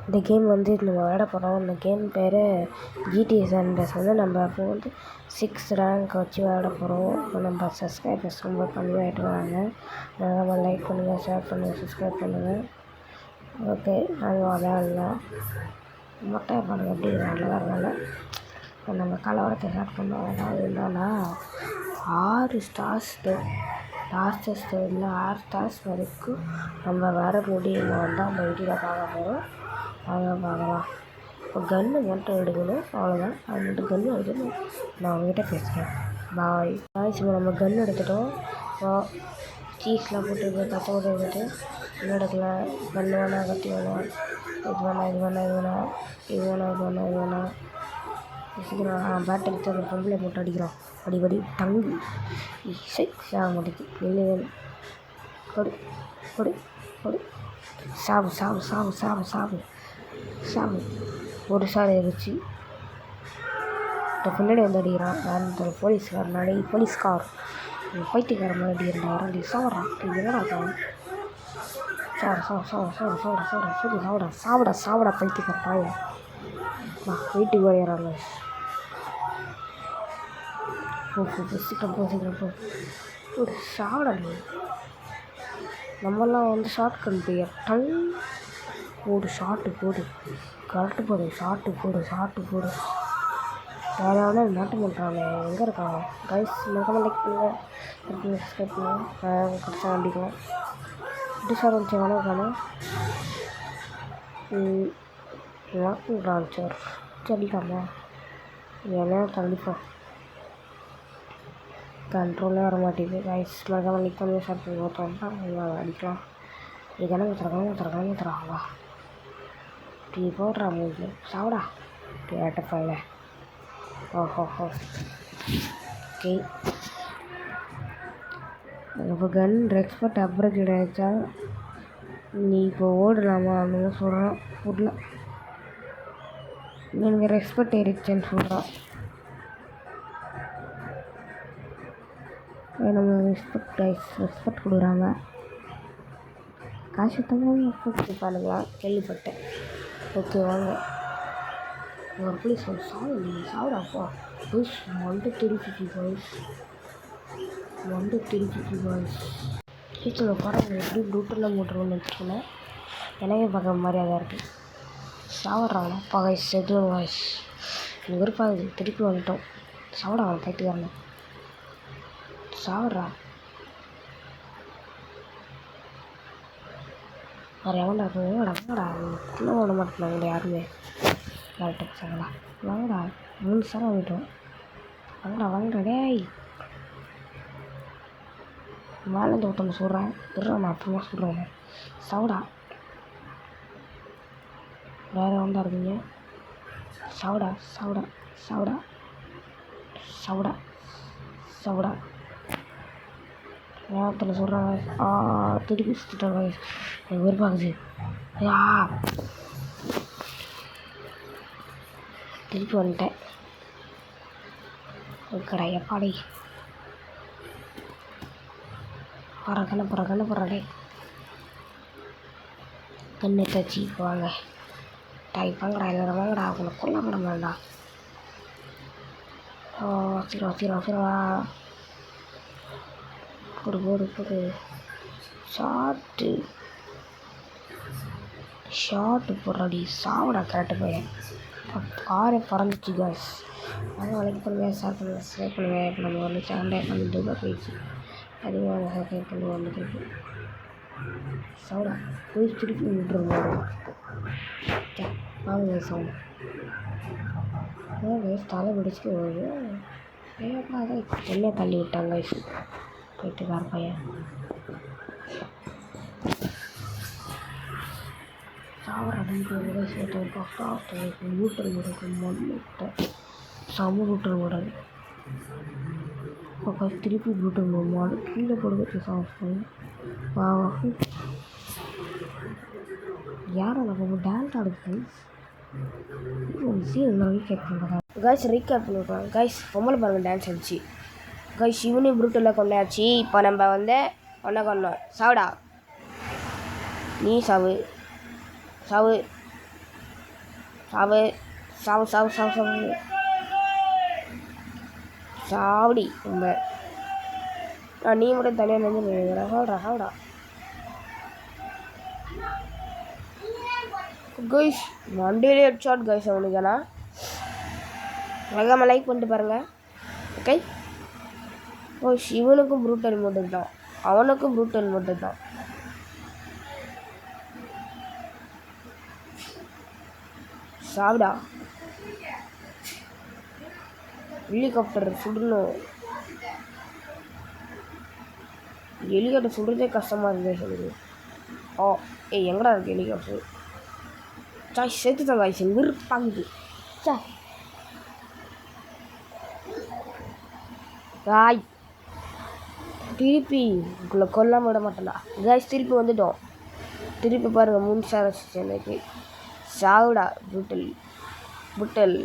இந்த கேம் வந்து நம்ம விளையாட போகிறோம். இந்த கேம் பேர் GTA San Andreas. வந்து நம்ம அப்போ வந்து 6 ரேங்க் வச்சு விளையாட போகிறோம். இப்போ நம்ம சப்ஸ்கிரைபர்ஸ் ரொம்ப கம்மியாகிட்டு வராங்க. நம்ம லைக் பண்ணுங்கள், ஷேர் பண்ணுங்கள், சப்ஸ்கிரைப் பண்ணுங்கள். ஓகே, நாங்கள் விளையாடலாம். மொட்டை பண்ணுங்க எப்படி நல்லதாக நம்ம கலவரத்தை ஸ்டார்ட் பண்ணோம். அதாவது என்னன்னா 6 ஸ்டார்ஸ்க்கு லாஸ்ட்டு ஸ்டேஜில் 6 ஸ்டார்ஸ் வரைக்கும் நம்ம வர முடியும் வந்து அந்த வீடியோவில் பார்க்க போகிறோம். அதை பார்க்கலாம். இப்போ கன்று மட்டும் எடுக்கணும், அவ்வளோதான். அது மட்டும் கன்று எடுக்கணும். நான் அவங்ககிட்ட பேசுகிறேன். Boy boys. இப்போ நம்ம கன்று எடுத்துட்டோம். இப்போ சீஸ்லாம் போட்டு கற்று போட்டு எடுத்துட்டு இன்னும் எடுக்கல. கன்று வேணாம், கத்தி வேணாம், இது வேணாம், இது வேணாம், இது வேணாம், இது வேணாம், இது வேணாம், இது வேணாம். சீக்கிரம் பேட் எடுத்து அந்த பொம்பளை போட்டு அடிக்கிறோம். அடிபடி தங்கு சாக மாட்டேங்குது. நெல்லு கொடு கொடு கொடு. சாவு சாவு சாவு சாவு சாவு சாவு. ஒரு சார் இருந்துச்சு. இப்போ பின்னாடி வந்து அடிக்கிறான். அந்த போலீஸ்கார் பைத்தியக்கார மாதிரி அடிக்கிறான். அடி சாவடா. என்னடா சாவடா பைத்தியக்கார பாய. வீட்டுக்கு வரையிறாங்க. சீக்கிரம் போ. ஒரு சாவடா. நம்மலாம் வந்து ஷார்ட் கன் பிளேயர். டங் போடு, ஷார்ட்டு போடு, கரெக்டு போடு, ஷார்ட்டு போடு. யாராவது மாட்ட மாட்டாங்க. எங்கே இருக்காங்க கைஸ்? மறக்காம லைக் பண்ணுங்கள், சப்ஸ்கிரைப் பண்ணுங்கள். கரெக்டாக அடிக்கலாம். எப்படி சார் வந்துச்சு வேணாம் ராக்கெட் லான்ச்சர் அடிக்காமா? ஏன்னா கண்டிப்பாக கண்ட்ரோலே வர மாட்டேங்குது. கைஸ் மறக்காம லைக் பண்ணி ஷேர் பண்ணி ஓட்டோம்னா அடிக்கலாம். இது கிளம்பி டீ போடுறா மூஞ்சி சாப்பிடா கேட்டப்பாயில. ஓஹோ ஓகே. இப்போ கன் ரெக்ஸ்பர்ட் அப்புறம் கிடையாச்சா? நீ இப்போ ஓடலாமா அப்படின்னு சொல்கிறான். ஃபுட்டில் எனக்கு ரெஸ்பெக்ட் ஏறிச்சுன்னு சொல்கிறான். நம்ம ரெஸ்பெக்ட் கொடுக்குறாங்க. காசு தங்க ரெஸ்பெக்ட் கொடுப்பானுங்களா கேள்விப்பட்டேன். ஓகே வாங்க. ஒரு ப்ளீஸ் ஒரு சாப்பிடாப்பா ப்ளீஸ். 1-350 பாய்ஸ். டீச்சர் படம் எப்படி ப்ளூட்டெல்லாம் போட்டுருவோன்னு வச்சுக்கோங்க. எனக்கே பார்க்குற மாதிரியாக தான் இருக்குது. சாப்பிட்றாங்க பாய்ஸ். செது வாய்ஸ் எனக்கு விருப்பாகுது. திருப்பி வந்துட்டோம். சாப்பிடாங்க பைத்துக்காரங்க. சாப்பிட்றா வேறு எவன்டா வாங்கடா. குள்ளே விட மாட்டேங்கிறாங்க யாருமே. கரெக்டாக சாங்கடா வாங்கடா. 3 சாரம் வாங்கிட்டோம். வாங்கடா டேய். மேலேருந்து ஒருத்தவங்க சொல்கிறேன். நான் அப்புறமா சொல்கிறேன். சாப்பிடா வேறு எவன்டா இருக்கீங்க? சாப்பிடா நேரத்தில் சொல்கிறாங்க. திருப்பி சுற்றிட்டாங்க. எனக்கு வெறுப்பாகுது. திருப்பி வந்துட்டேன். ஓகேடா எப்பாடி கண்ணு போடுறாடே. கண்ணு தச்சு வாங்க டாய் வாங்கடா. எல்லாரும் வாங்கடா. அவங்கள கொல்ல பண்ண வேண்டாம். சீரா போடு. ஷார்ட்டு போடுறாடி. சாப்பிடா கரெக்டு பையன். காரை பறந்துச்சு காய்ஸ். அதனால் லைக் பண்ணுங்கள், ஷேர் பண்ணுங்கள், சப்ஸ்கிரைப் பண்ணுங்கள். இப்போ நம்ம வந்து சேனல் பண்ணிட்டு போயிடுச்சு. அதிகமாக சப்ஸ்கிரைப் பண்ணி வந்துருக்கு. சாப்பிடா போய் திருப்பி விட்டுருங்க. வாங்க சவுண்ட் தலை பிடிச்சிட்டு வருது. ஏப்பா அதை என்ன தள்ளி விட்டாங்க கைஸ். போயிட்டுக்கார பையன். ரூட்டர் முட்டை சம ரூட்டர் மாடல். இப்போ திருப்பி ரூட்டர் மாடல் கீழே போடுறது சாப்பிட்டு வா. யாரும் நம்ம டான்ஸ் ஆடுது ரீகேப் பண்ணுறாங்க கைஸ். Recap பண்ணிவிட்றாங்க guys. பொம்பளை பாருங்கள் டான்ஸ் ஆடிச்சு கைஸ். இவனையும் ப்ரூட்டெல்லாம் கொண்டாச்சு. இப்போ நம்ம வந்து ஒன்றை கொண்டோம். சாவிடா நீ சாவு சாவு சாவு சாவு சாவு சாவு சாவடி ரொம்ப நீ மட்டும் தனியாக நின்று ரகோடா கைஸ் மண்டேலே ஹெட்ஷாட் கைஸ் அவனுக்குண்ணா மறக்காம லைக் பண்ணிட்டு பாருங்கள் ஓகே ஓ இவனுக்கும் ப்ரூட்டல் மட்டும் தான் அவனுக்கும் ப்ரூட்டல் மட்டும் தான் சாப்பிடா ஹெலிகாப்டர் சுடணும் ஹெலிகாப்டர் சுடுறதே கஷ்டமாக இருக்குது சொல்லுது ஓ எங்கடா இருக்குது ஹெலிகாப்டர் சாய் சேர்த்து தான் காய்ச்சி விருப்பாங்குது காய் திருப்பி உங்களை கொல்லாம விட மாட்டேன்டா காய்ஸ் திருப்பி வந்துட்டோம் திருப்பி பாருங்கள் 3 ஸ்டார் வச்சு எனக்கு சாவுடா புட்டல்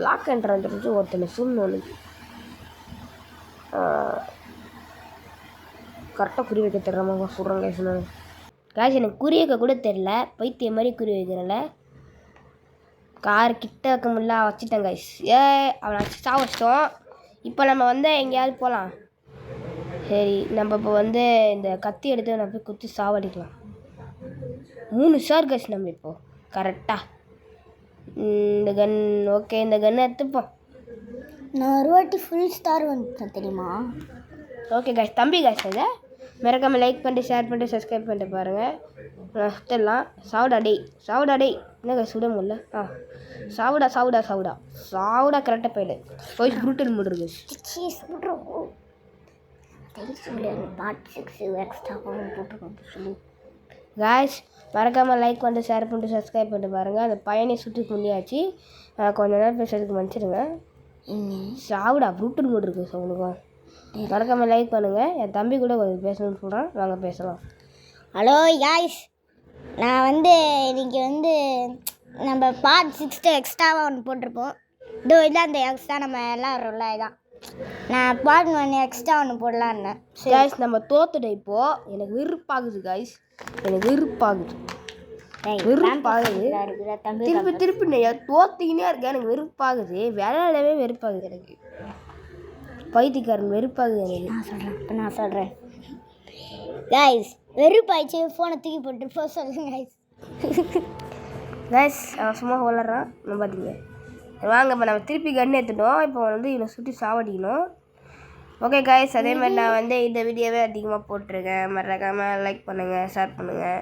லாக் என்ட்ரன்ஸ் ஒருத்தனை சூழ்நிலை கரெக்டாக குறி வைக்க தெரியாம சொல்கிறேன் காய்ஸ் நான் காய்ஸ் எனக்கு குறி வைக்க கூட தெரில பைத்திய மாதிரி குறி வைக்கிறேன்ல கார் கிட்ட வைக்க முடியல வச்சுட்டேன் கைஸ் அவனை வச்சு வச்சிட்டோம் இப்போ நம்ம வந்து எங்கேயாவது போகலாம் சரி நம்ம இப்போ வந்து இந்த கத்தி எடுத்து நம்ம போய் குத்தி சாவடிக்கலாம் 3 ஸ்டார் கைஸ் நம்ம இப்போது கரெக்டாக இந்த கன் ஓகே இந்த கன்னை எடுத்துப்போம் நான் ஒரு வாட்டி ஃபுல் ஸ்டார் வந்துட்டேன் தெரியுமா ஓகே கைஸ் தம்பி கைஸ் அதை மறக்காமல் லைக் பண்ணிட்டு ஷேர் பண்ணிட்டு சப்ஸ்கிரைப் பண்ணிட்டு பாருங்கள் சுத்தலாம் சாவுடா டேய் என்ன சுட முடியல சாவுடா கரெக்டாக போய் ப்ரூட்டல் முடிருக்கு காய்ஸ் மறக்காமல் லைக் பண்ணிட்டு ஷேர் பண்ணிட்டு சப்ஸ்கிரைப் பண்ணிட்டு பாருங்கள் அந்த பையனை சுற்றி முடியாச்சு கொஞ்ச நேரம் பேசுறதுக்கு மன்னிச்சிடுங்க சாவுடா ப்ரூட்டல் முடிருக்கு அவனுக்கும் மறக்காமல் லைக் பண்ணுங்கள் என் தம்பி கூட கொஞ்சம் பேசணும்னு சொல்கிறான் வாங்க பேசலாம் ஹலோ காய்ஸ் நான் வந்து இன்றைக்கி வந்து நம்ம பார்ட் 6 எக்ஸ்ட்ராவாக ஒன்று போட்டிருப்போம் இதான் அந்த எக்ஸ்ட்ரா நம்ம எல்லாம் வரோம்ல இதான் நான் பார்ட் 1 எக்ஸ்ட்ரா ஒன்று போடலான்னு காய்ஸ் நம்ம தோத்துட்டோம் இப்போது எனக்கு விருப்பாகுது காய்ஸ் திருப்பி தோத்திக்கினே இருக்கேன் எனக்கு வெறுப்பாகுது விளையாடவே வெறுப்பாகுது எனக்கு பைத்தியக்காரன் வெறுப்பாகுது எனக்கு நான் சொல்கிறேன் காய்ஸ் வெறுப்பாயிடுச்சு ஃபோனை தூக்கி போட்டு சொல்லுங்க காய்ஸ் அவன் சும்மா வளர்றான் நம்ம பார்த்தீங்க வாங்க இப்போ நம்ம திருப்பி கன் எடுத்துட்டோம் இப்போ வந்து இவனை சுற்றி சாவடிக்கணும் ஓகே காய்ஸ் அதே மாதிரி நான் வந்து இந்த வீடியோவே அதிகமாக போட்டிருக்கேன் மறக்காமல் லைக் பண்ணுங்கள் ஷேர் பண்ணுங்கள்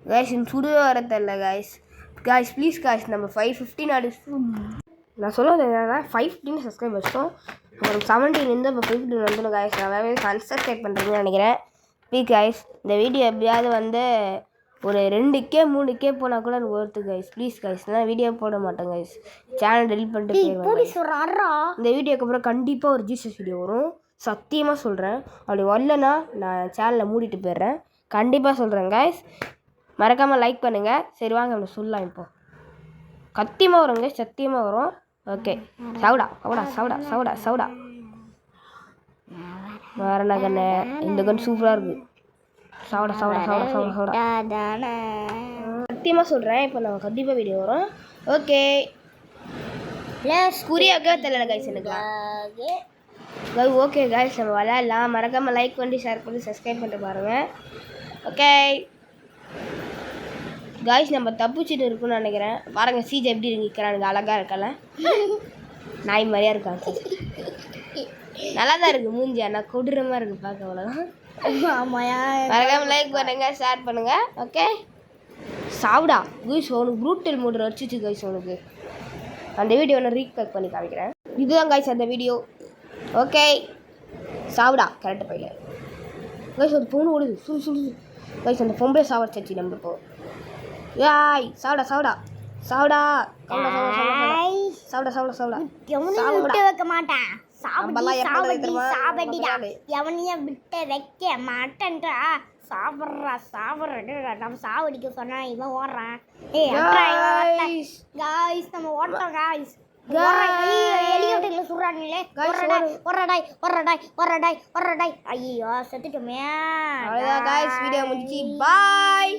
காய்ஸ் இந்த சுடு வர தெரில காய்ஸ் ப்ளீஸ் காய்ஸ் நம்ம 515 நான் சொல்லுவது என்னன்னா 515 சப்ஸ்கிரைப் வச்சிட்டோம் ஒரு 17 இப்போ 15 வந்துடும் காய்ஸ் நான் வேறு சப்ஸ்கிரைப் பண்ணுறீங்கன்னு நினைக்கிறேன் ப்ளீஸ் காய்ஸ் இந்த வீடியோ எப்படியாவது வந்து ஒரு 2K 3K போனால் கூட எனக்கு ஒருத்து கைஸ் ப்ளீஸ் கைஸ் நான் வீடியோ போட மாட்டேன் கைஸ் சேனல் டெலிட் பண்ணிட்டு போயிடுவேன் இந்த வீடியோக்கு அப்புறம் கண்டிப்பாக ஒரு ஜீசஸ் வீடியோ வரும் சத்தியமாக சொல்கிறேன் அப்படி வரலன்னா நான் சேனலை மூடிட்டு போயிடுறேன் கண்டிப்பாக சொல்கிறேன் கைஸ் மறக்காமல் லைக் பண்ணுங்கள் சரி வாங்க நம்ம சொல்லலாம் இப்போது கத்தியமாக வரும் கைஸ் சத்தியமாக வரும் ஓகே சவுடா வேற என்ன கண்ணு இந்த கன் சூப்பராக இருக்குது சவுடா சத்தியமாக சொல்கிறேன் இப்போ நம்ம கண்டிப்பாக வீடியோ வரும் ஓகே குறியாக்கே தெரியல கைஸ் எனக்கு ஓகே கைஸ் நம்ம விளையாடலாம் மறக்காமல் லைக் பண்ணி ஷேர் பண்ணி சப்ஸ்கிரைப் பண்ணிட்டு பாருங்கள் ஓகே கைஸ் நம்ம தப்பிச்சுட்டு இருக்குன்னு நினைக்கிறேன் பாருங்கள் சீஜ் எப்படி இருக்கிறானுங்க அழகாக இருக்கல நாய் மாதிரியா இருக்காங்க நல்லா தான் இருக்குது மூஞ்சி ஆனால் கொடூரமாக இருக்குது பார்க்க அவ்வளோதான் மறக்காம லைக் பண்ணுங்க ஷேர் பண்ணுங்க ஓகே சாவுடா கைஸ் உனக்கு ப்ரூட்டல் மோட் அடிச்சிச்சு கைஸ் உனக்கு அந்த வீடியோ நான் ரீகேக் பண்ணி காமிக்கிறேன் இதுதான் கைஸ் அந்த வீடியோ ஓகே சாவுடா கரெக்டாக போயில கைஸ் ஒரு ஃபோன் ஓடுது சுடு கைஸ் அந்த பொம்பளை சாவடிச்சாச்சு நம்ம இப்போ யாய் சாவுடா வைக்க மாட்டேன் எவனையும் விட்டு வைக்க மாட்டேன்றா சாப்பிட்றா நம்ம சாவடிக்க சொன்னா இவன் ஓடுறான் காய்ஸ் நம்ம ஓடுறோம் காய்ஸ் ஹெலிகாப்டர்ல சுடுறாங்களே ஒரடாய் ஐயோ செத்துட்டோமே வீடியோ முடிஞ்சு பாய்.